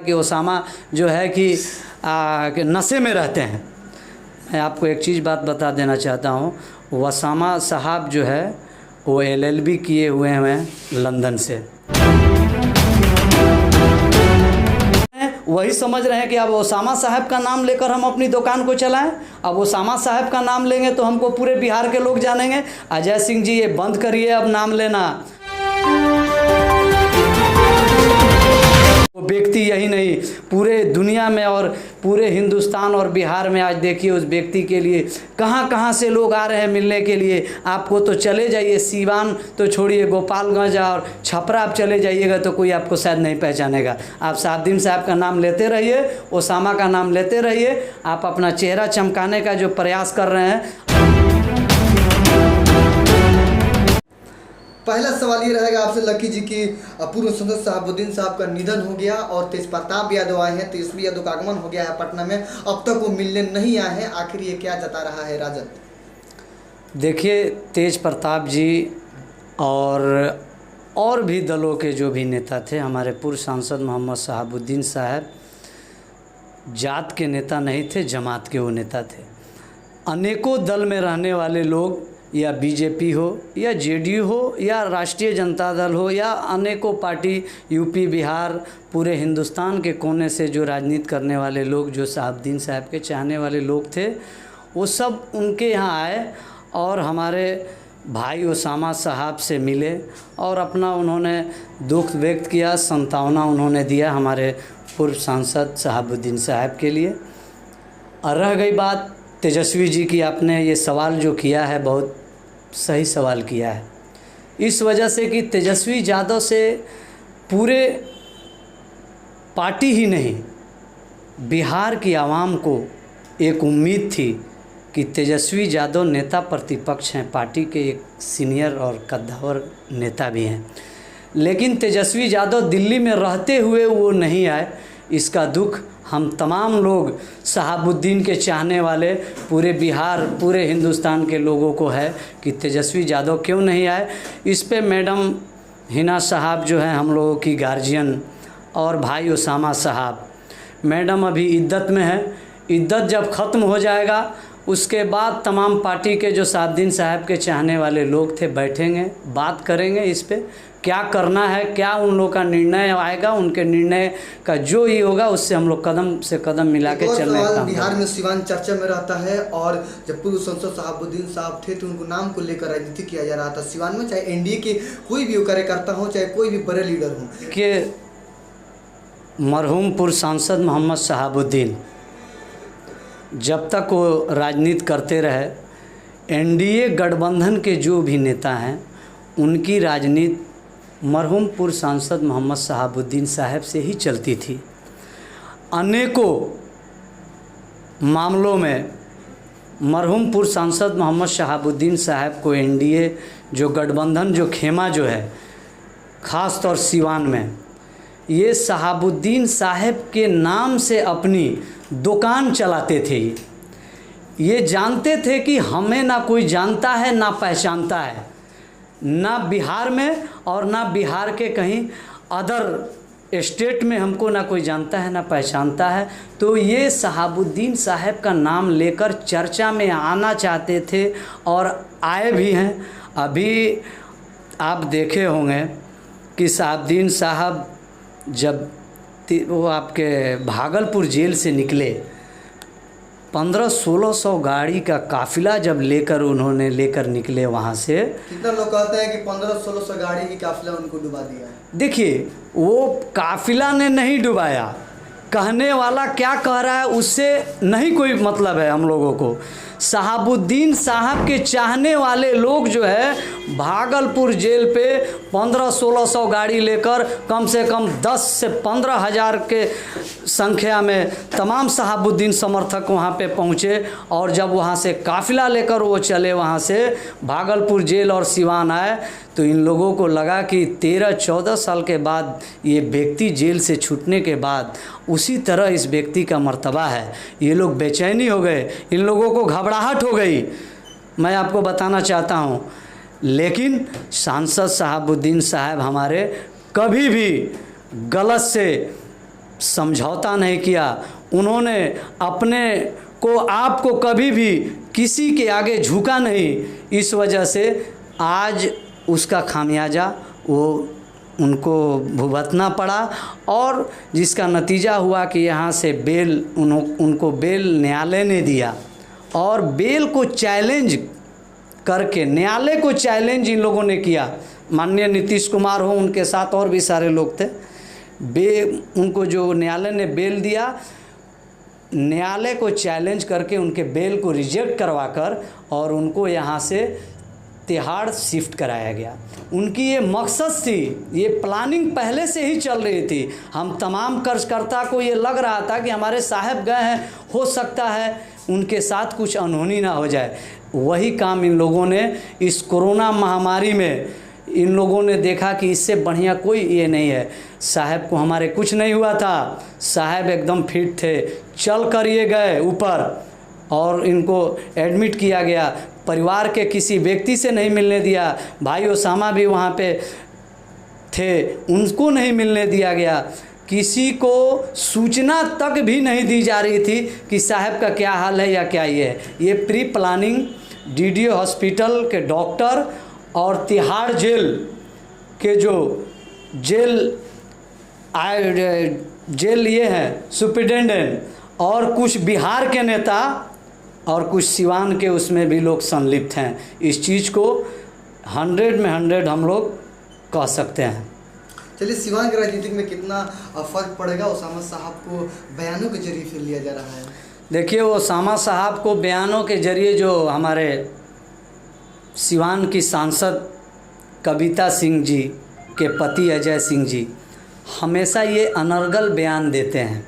कि ओसामा जो है कि नशे में रहते हैं। मैं आपको एक चीज़ बात बता देना चाहता हूँ, ओसामा साहब जो है वो LLB किए हुए हैं लंदन से। वही समझ रहे हैं कि अब ओसामा साहब का नाम लेकर हम अपनी दुकान को चलाएं। अब ओसामा साहब का नाम लेंगे तो हमको पूरे बिहार के लोग जानेंगे। अजय सिंह जी, ये बंद करिए अब नाम लेना। वो व्यक्ति यही नहीं, पूरे दुनिया में और पूरे हिंदुस्तान और बिहार में आज देखिए उस व्यक्ति के लिए कहाँ कहाँ से लोग आ रहे हैं मिलने के लिए। आपको तो चले जाइए सीवान तो छोड़िए, गोपालगंज और छपरा आप चले जाइएगा तो कोई आपको शायद नहीं पहचानेगा। आप शहाबुद्दीन साहब का नाम लेते रहिए, ओसामा का नाम लेते रहिए। आप अपना चेहरा चमकाने का जो प्रयास कर रहे हैं। पहला सवाल ये रहेगा आपसे लकी जी की पूर्व सांसद शहाबुद्दीन साहब का निधन हो गया और तेज प्रताप यादव आए हैं, तेजस्वी यादव का आगमन हो गया है पटना में, अब तक वो मिलने नहीं आए हैं, आखिर ये क्या जता रहा है राजद? देखिए, तेज प्रताप जी और भी दलों के जो भी नेता थे, हमारे पूर्व सांसद मोहम्मद शहाबुद्दीन साहब जात के नेता नहीं थे, जमात के वो नेता थे। अनेकों दल में रहने वाले लोग, या बीजेपी हो या जेडीयू हो या राष्ट्रीय जनता दल हो या अनेकों पार्टी, यूपी बिहार, पूरे हिंदुस्तान के कोने से जो राजनीति करने वाले लोग, जो शहाबुद्दीन साहब के चाहने वाले लोग थे, वो सब उनके यहाँ आए और हमारे भाई ओसामा साहब से मिले और अपना उन्होंने दुख व्यक्त किया, सांत्वना उन्होंने दिया हमारे पूर्व सांसद शहाबुद्दीन साहब के लिए। और रह गई बात तेजस्वी जी की, आपने ये सवाल जो किया है बहुत सही सवाल किया है, इस वजह से कि तेजस्वी यादव से पूरे पार्टी ही नहीं, बिहार की आवाम को एक उम्मीद थी कि तेजस्वी यादव नेता प्रतिपक्ष हैं, पार्टी के एक सीनियर और कद्दावर नेता भी हैं, लेकिन तेजस्वी यादव दिल्ली में रहते हुए वो नहीं आए। इसका दुख हम तमाम लोग शहाबुद्दीन के चाहने वाले पूरे बिहार, पूरे हिंदुस्तान के लोगों को है कि तेजस्वी यादव क्यों नहीं आए। इस पे मैडम हिना साहब जो हैं हम लोगों की गार्जियन, और भाई ओसामा साहब, मैडम अभी इद्दत में है। इद्दत जब ख़त्म हो जाएगा उसके बाद तमाम पार्टी के जो शहाबुद्दीन साहब के चाहने वाले लोग थे बैठेंगे, बात करेंगे इस पे क्या करना है, क्या उन लोग का निर्णय आएगा, उनके निर्णय का जो ही होगा उससे हम लोग कदम से कदम मिला के चलने का। बिहार में सिवान चर्चा में रहता है और जब पूर्व सांसद शहाबुद्दीन साहब थे तो उनको नाम को लेकर राजनीति किया जा रहा था सिवान में, चाहे एनडीए के कोई भी कार्यकर्ता हो, चाहे कोई भी बड़े लीडर हो। कि मरहूम पूर्व सांसद मोहम्मद शहाबुद्दीन जब तक वो राजनीति करते रहे, एनडीए गठबंधन के जो भी नेता हैं उनकी राजनीति मरहूम पूर्व सांसद मोहम्मद शहाबुद्दीन साहब से ही चलती थी। अनेकों मामलों में मरहूम पूर्व सांसद मोहम्मद शहाबुद्दीन साहब को एनडीए जो गठबंधन जो खेमा जो है, ख़ास तौर सिवान में, ये शहाबुद्दीन साहब के नाम से अपनी दुकान चलाते थे। ये जानते थे कि हमें ना कोई जानता है ना पहचानता है, ना बिहार में और ना बिहार के कहीं अदर स्टेट में हमको ना कोई जानता है ना पहचानता है। तो ये शहाबुद्दीन साहब का नाम लेकर चर्चा में आना चाहते थे और आए भी हैं। अभी आप देखे होंगे कि शहाबुद्दीन साहब जब वो आपके भागलपुर जेल से निकले, 1500-1600 गाड़ी का काफिला जब उन्होंने लेकर निकले वहाँ से। कितना लोग कहते हैं कि 1500-1600 गाड़ी की काफिला उनको डुबा दिया है। देखिए, वो काफिला ने नहीं डुबाया, कहने वाला क्या कह रहा है उससे नहीं कोई मतलब है हम लोगों को। शहाबुद्दीन साहब के चाहने वाले लोग जो है भागलपुर जेल पे 1500-1600 गाड़ी लेकर कम से कम 10 से 15 हज़ार के संख्या में तमाम शहाबुद्दीन समर्थक वहाँ पे पहुँचे। और जब वहाँ से काफिला लेकर वो चले, वहाँ से भागलपुर जेल और सिवान आए, तो इन लोगों को लगा कि 13-14 साल के बाद ये व्यक्ति जेल से छूटने के बाद उसी तरह इस व्यक्ति का मर्तबा है। ये लोग बेचैनी हो गए, इन लोगों को घबराहट हो गई। मैं आपको बताना चाहता हूँ, लेकिन सांसद शहाबुद्दीन साहब हमारे कभी भी गलत से समझौता नहीं किया, उन्होंने अपने को आपको कभी भी किसी के आगे झुका नहीं। इस वजह से आज उसका खामियाजा वो उनको भुगतना पड़ा और जिसका नतीजा हुआ कि यहाँ से बेल उनको बेल न्यायालय ने दिया और बेल को चैलेंज करके न्यायालय को चैलेंज इन लोगों ने किया। माननीय नीतीश कुमार हो, उनके साथ और भी सारे लोग थे। उनको जो न्यायालय ने बेल दिया, न्यायालय को चैलेंज करके उनके बेल को रिजेक्ट करवाकर और उनको यहाँ से तिहाड़ शिफ्ट कराया गया। उनकी ये मकसद थी, ये प्लानिंग पहले से ही चल रही थी। हम तमाम कर्जकर्ता को ये लग रहा था कि हमारे साहब गए हैं, हो सकता है उनके साथ कुछ अनहोनी ना हो जाए। वही काम इन लोगों ने इस कोरोना महामारी में इन लोगों ने देखा कि इससे बढ़िया कोई ये नहीं है। साहब को हमारे कुछ नहीं हुआ था, साहब एकदम फिट थे, चल कर ये गए ऊपर और इनको एडमिट किया गया। परिवार के किसी व्यक्ति से नहीं मिलने दिया। भाई ओसामा भी वहाँ पे थे, उनको नहीं मिलने दिया गया। किसी को सूचना तक भी नहीं दी जा रही थी कि साहब का क्या हाल है या क्या ये है। ये प्री प्लानिंग डीडीओ हॉस्पिटल के डॉक्टर और तिहाड़ जेल के जो जेल ये हैं सुप्रिटेंडेंट और कुछ बिहार के नेता और कुछ सिवान के उसमें भी लोग संलिप्त हैं। इस चीज़ को 100 में 100 हम लोग कह सकते हैं। चलिए, सिवान की राजनीति में कितना फ़र्क पड़ेगा ओसामा साहब को बयानों के जरिए फिर लिया जा रहा है? देखिए, ओसामा साहब को बयानों के जरिए जो हमारे सिवान की सांसद कविता सिंह जी के पति अजय सिंह जी हमेशा ये अनर्गल बयान देते हैं।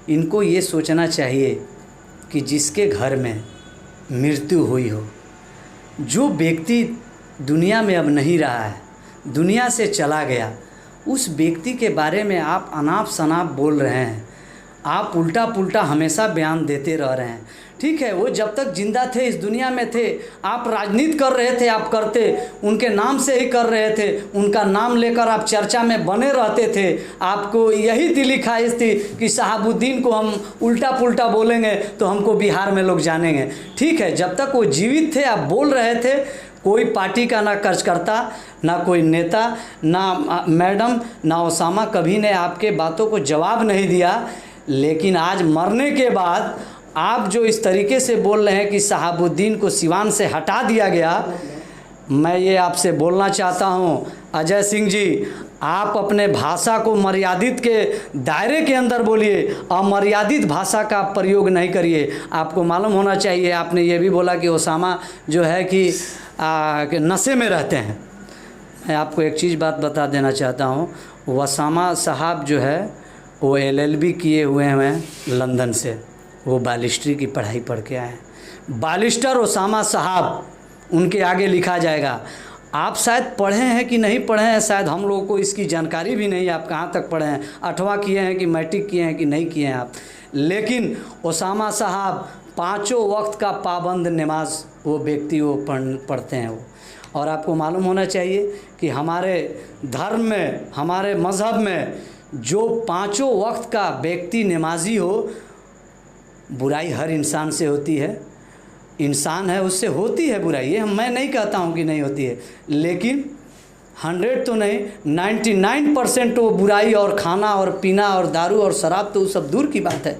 इनको ये सोचना चाहिए कि जिसके घर में मृत्यु हुई हो, जो व्यक्ति दुनिया में अब नहीं रहा है, दुनिया से चला गया, उस व्यक्ति के बारे में आप अनाप शनाप बोल रहे हैं, आप उल्टा पुल्टा हमेशा बयान देते रह रहे हैं। ठीक है, वो जब तक जिंदा थे, इस दुनिया में थे, आप राजनीति कर रहे थे, आप करते, उनके नाम से ही कर रहे थे, उनका नाम लेकर आप चर्चा में बने रहते थे। आपको यही दिली ख्वाहिश थी कि शहाबुद्दीन को हम उल्टा पुल्टा बोलेंगे तो हमको बिहार में लोग जानेंगे। ठीक है, जब तक वो जीवित थे आप बोल रहे थे। कोई पार्टी का ना कार्यकर्ता, ना कोई नेता, ना मैडम, ना ओसामा कभी ने आपके बातों को जवाब नहीं दिया। लेकिन आज मरने के बाद आप जो इस तरीके से बोल रहे हैं कि शहाबुद्दीन को सिवान से हटा दिया गया, मैं ये आपसे बोलना चाहता हूँ अजय सिंह जी, आप अपने भाषा को मर्यादित के दायरे के अंदर बोलिए, अमर्यादित भाषा का प्रयोग नहीं करिए। आपको मालूम होना चाहिए, आपने ये भी बोला कि ओसामा जो है कि नशे में रहते हैं। मैं आपको एक चीज़ बात बता देना चाहता हूँ, ओसामा साहब जो है वो LLB किए हुए हैं लंदन से, वो बैरिस्ट्री की पढ़ाई पढ़ के आए हैं। बैरिस्टर ओसामा साहब, उनके आगे लिखा जाएगा। आप शायद पढ़े हैं कि नहीं पढ़े हैं, शायद हम लोगों को इसकी जानकारी भी नहीं है आप कहाँ तक पढ़े हैं, 8वां किए हैं कि मैट्रिक किए हैं कि नहीं किए हैं आप। लेकिन ओसामा साहब 5 वक्त का पाबंद नमाज वो व्यक्ति वो पढ़ते हैं वो। और आपको मालूम होना चाहिए कि हमारे धर्म में, हमारे मज़हब में जो 5 वक्त का व्यक्ति नमाजी हो, बुराई हर इंसान से होती है। इंसान है उससे होती है बुराई, ये मैं नहीं कहता हूँ कि नहीं होती है, लेकिन 100 तो नहीं 99% वो बुराई और खाना और पीना और दारू और शराब तो सब दूर की बात है।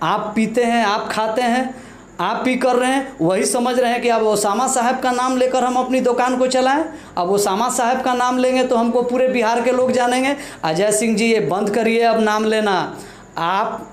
आप पीते हैं, आप खाते हैं, आप भी कर रहे हैं, वही समझ रहे हैं कि अब ओसामा साहब का नाम लेकर हम अपनी दुकान को चलाएं। अब ओसामा साहब का नाम लेंगे तो हमको पूरे बिहार के लोग जानेंगे। अजय सिंह जी ये बंद करिए अब नाम लेना। आप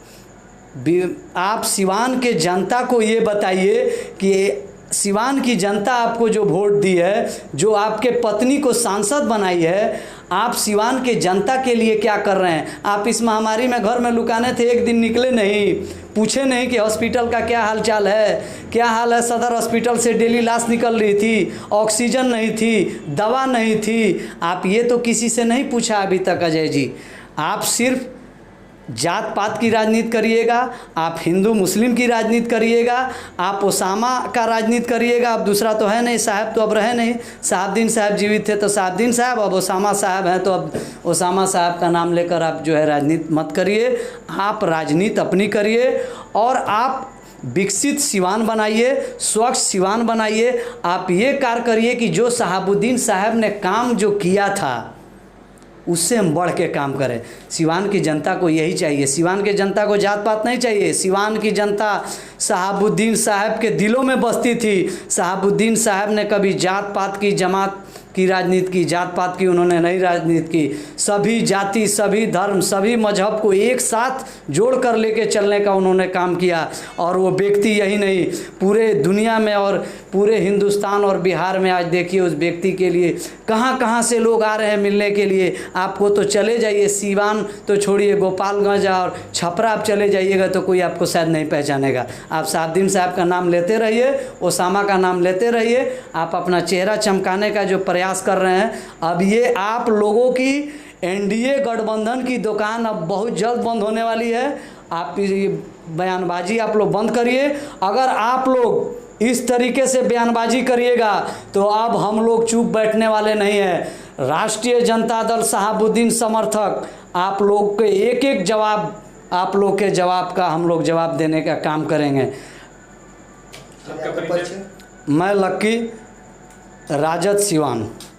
सिवान के जनता को ये बताइए कि सिवान की जनता आपको जो वोट दी है, जो आपके पत्नी को सांसद बनाई है, आप सिवान के जनता के लिए क्या कर रहे हैं? आप इस महामारी में घर में लुकाने थे, एक दिन निकले नहीं, पूछे नहीं कि हॉस्पिटल का क्या हाल चाल है, क्या हाल है। सदर हॉस्पिटल से डेली लाश निकल रही थी, ऑक्सीजन नहीं थी, दवा नहीं थी, आप ये तो किसी से नहीं पूछा अभी तक अजय जी। आप सिर्फ जात पात की राजनीति करिएगा, आप हिंदू मुस्लिम की राजनीति करिएगा, आप ओसामा का राजनीति करिएगा। अब दूसरा तो है नहीं, साहब तो अब रहे नहीं। साहबुद्दीन साहब जीवित थे तो साहबुद्दीन साहब, अब ओसामा साहब हैं तो अब ओसामा साहब का नाम लेकर आप जो है राजनीति मत करिए। आप राजनीति अपनी करिए और आप विकसित सिवान बनाइए, स्वच्छ सिवान बनाइए। आप ये कार्य करिए कि जो साहबुद्दीन साहब ने काम जो किया था उससे हम बढ़ के काम करें। सिवान की जनता को यही चाहिए। सिवान की जनता को जात पात नहीं चाहिए। सिवान की जनता साहबुद्दीन साहब के दिलों में बसती थी। साहबुद्दीन साहब ने कभी जात पात की, जमात की राजनीति की, जात पात की उन्होंने नहीं राजनीति की। सभी जाति, सभी धर्म, सभी मजहब को एक साथ जोड़ कर लेके चलने का उन्होंने काम किया। और वो व्यक्ति यही नहीं, पूरे दुनिया में और पूरे हिंदुस्तान और बिहार में आज देखिए उस व्यक्ति के लिए कहाँ कहाँ से लोग आ रहे हैं मिलने के लिए। आपको तो चले जाइए, सिवान तो छोड़िए, गोपालगंज और छपरा आप चले जाइएगा तो कोई आपको शायद नहीं पहचानेगा। आप साहबुद्दीन साहब का नाम लेते रहिए, ओसामा का नाम लेते रहिए। आप अपना चेहरा चमकाने का जो प्रयास कर रहे हैं, अब ये आप लोगों की एनडीए गठबंधन की दुकान अब बहुत जल्द बंद होने वाली है। आप ये बयानबाजी आप लोग बंद करिए। अगर आप लोग इस तरीके से बयानबाजी करिएगा तो अब हम लोग चुप बैठने वाले नहीं हैं। राष्ट्रीय जनता दल साहबुद्दीन समर्थक आप लोग के एक एक जवाब, आप लोग के जवाब का हम लोग जवाब देने का काम करेंगे। मैं लक्की, राजद सिवान।